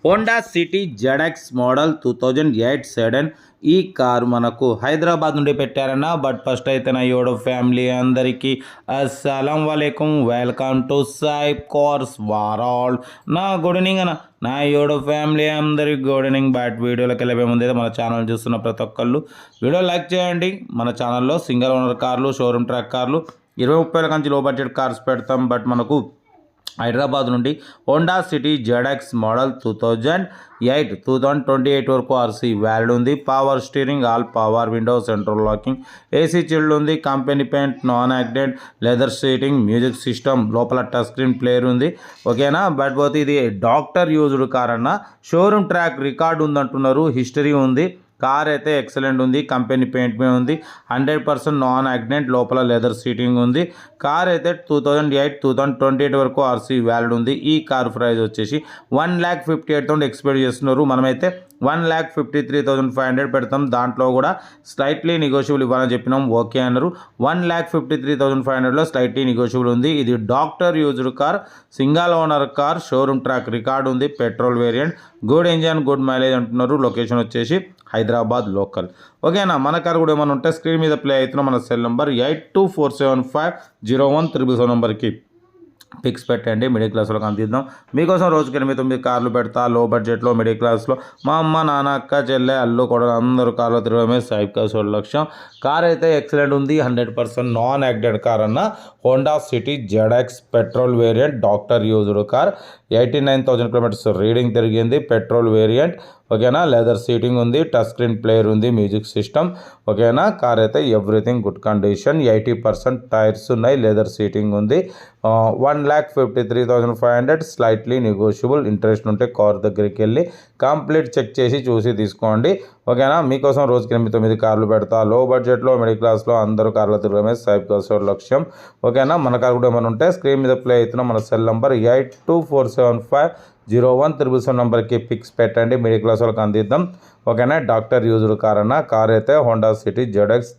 Honda City ZX model 2008 sedan ఈ car మనకు హైదరాబాద్ నుండి పెట్టారన్న. బట్ ఫస్ట్ అయితే నా యోడో ఫ్యామిలీ అందరికీ అస్సలం వాలేకుం, welcome to Sai cars world. నా గుడ్ ఈవినింగ్ అన్న. నా యోడో ఫ్యామిలీ అందరికి గుడ్ ఈవినింగ్. బట్ వీడియోలోకి వెళ్ళే ముందు అయితే మన ఛానల్ చూస్తున్న ప్రతి ఒక్కళ్ళు వీడియో లైక్ చేయండి. మన ఛానల్లో సింగిల్ ఓనర్ కార్లు, షోరూమ్ ట్రాక్ కార్లు, 20-30 నుంచి లో బడ్జెట్ కార్స్ పెడతాం. బట్ మనకు హైదరాబాద్ నుండి హోండా సిటీ జెడ్ఎక్స్ మోడల్ 2028 వరకు ఆర్సీ వ్యాలిడ్ ఉంది. Power steering, all power window, central locking, AC chilled ఉంది. Company paint, non accident, leather seating, music system, లోపల టచ్ స్క్రీన్ ప్లేయర్ ఉంది. ఓకేనా. బట్ పోతే ఇది డాక్టర్ యూజ్డ్ కార్ అన్న. షోరూమ్ ట్రాక్ రికార్డు ఉందంటున్నారు, హిస్టరీ ఉంది. కార్ అయితే ఎక్సలెంట్ ఉంది. కంపెనీ పెయింట్ మీద ఉంది. 100% నాన్ యాక్సిడెంట్, లోపల లెదర్ సీటింగ్ ఉంది. కార్ అయితే 2028 వరకు ఆర్సీ వ్యాలిడ్ ఉంది. ఈ కార్ ప్రైస్ వచ్చేసి 1,58,000 ఎక్స్పెక్ట్ చేస్తున్నారు. మనమైతే 1,53,500 పెడతాం. దాంట్లో కూడా స్లైట్లీ నెగోషియబుల్ ఇవ్వాలని చెప్పినాం. ఓకే అన్నారు. 1,53,500లో స్లైట్లీ నెగోషియబుల్ ఉంది. ఇది doctor used car, single owner car, showroom track record ఉంది. Petrol variant, good engine, good mileage అంటున్నారు. లొకేషన్ వచ్చేసి హైదరాబాద్ లోకల్. ఓకేనా. మన కార్ కూడా ఏమైనా ఉంటే స్క్రీన్ మీద ప్లే అవుతున్న మన సెల్ నెంబర్ 8247501377 నెంబర్కి పిక్స్ పెట్టండి. మిడిల్ క్లాస్లో అందిద్దాం. మీకోసం రోజుకి 8-9 కార్లు పెడతా. లో బడ్జెట్లో మిడిల్ క్లాస్లో మా అమ్మ, నాన్న, అక్క, చెల్లె, అల్లు కూడా అందరూ కార్లో తిరగడమే సాయి కార్స్ లక్ష్యం. కార్ అయితే ఎక్సలెంట్ ఉంది. 100% నాన్ యాక్సిడెంట్ కార్ అన్న. Honda City ZX petrol variant, doctor used car. 89,000 kilometres reading తిరిగింది. Petrol variant. ఓకేనా. లెదర్ సీటింగ్ ఉంది. టచ్ స్క్రీన్ ప్లేయర్ ఉంది. Music system. ఓకేనా. కార్ అయితే ఎవ్రీథింగ్ గుడ్ కండిషన్. 80% టైర్స్ ఉన్నాయి. లెదర్ సీటింగ్ ఉంది. 1,53,500 స్లైట్లీ నెగోషియబుల్. ఇంట్రెస్ట్ ఉంటే కార్ దగ్గరికి వెళ్ళి కంప్లీట్ చెక్ చేసి చూసి తీసుకోండి. ఓకేనా. మీకోసం రోజుకి 8-9 కార్లు పెడతా. లో బడ్జెట్లో మిడిల్ క్లాస్లో అందరూ కార్ల తిరగడమే సాయి కార్స్ లక్ష్యం. ఓకేనా. మన కార్ కూడా ఏమైనా ఉంటే స్క్రీన్ మీద ప్లే అవుతున్న మన సెల్ నంబర్ 8247501377 నెంబర్కి పిక్స్ పెట్టండి. మిడిల్ క్లాస్ వాళ్ళకి అందిద్దాం. ఓకేనా. డాక్టర్ యూజ్డ్ కార్ అన్న. కార్ అయితే Honda City ZX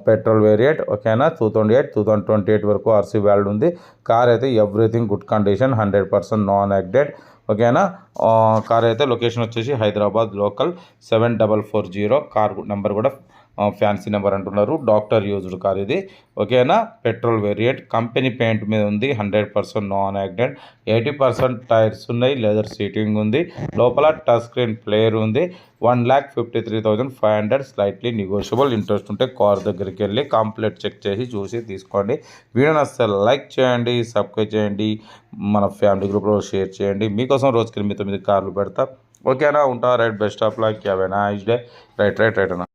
petrol variant. ఓకేనా. 2028 వరకు ఆర్సీ వ్యాలిడ్ ఉంది. కార్ అయితే everything good condition, 100% non accident. ఓకేనా. కార్ అయితే లొకేషన్ వచ్చేసి హైదరాబాద్ లోకల్ 7440. కార్ నెంబర్ కూడా ఫ్యాన్సీ నెంబర్ అంటున్నారు. డాక్టర్ యూజ్డ్ కార్ ఇది. ఓకేనా. పెట్రోల్ వేరియంట్, కంపెనీ పెయింట్ మీద ఉంది. 100% నాన్ యాక్సిడెంట్, 80% టైర్స్ ఉన్నాయి. లెదర్ సీటింగ్ ఉంది. లోపల టచ్ స్క్రీన్ ప్లేయర్ ఉంది. 1,53,500 స్లైట్లీ నెగోషియబుల్. ఇంట్రెస్ట్ ఉంటే కార్ దగ్గరికి వెళ్ళి కంప్లీట్ చెక్ చేసి చూసి తీసుకోండి. వీడియోని అసలు లైక్ చేయండి, సబ్స్క్రైబ్ చేయండి, మన ఫ్యామిలీ గ్రూప్లో షేర్ చేయండి. మీకోసం రోజుకి 8-9 కార్లు పెడతా. ఓకేనా. ఉంటా. Right. Best of luck. Have a nice day. Right అన్న.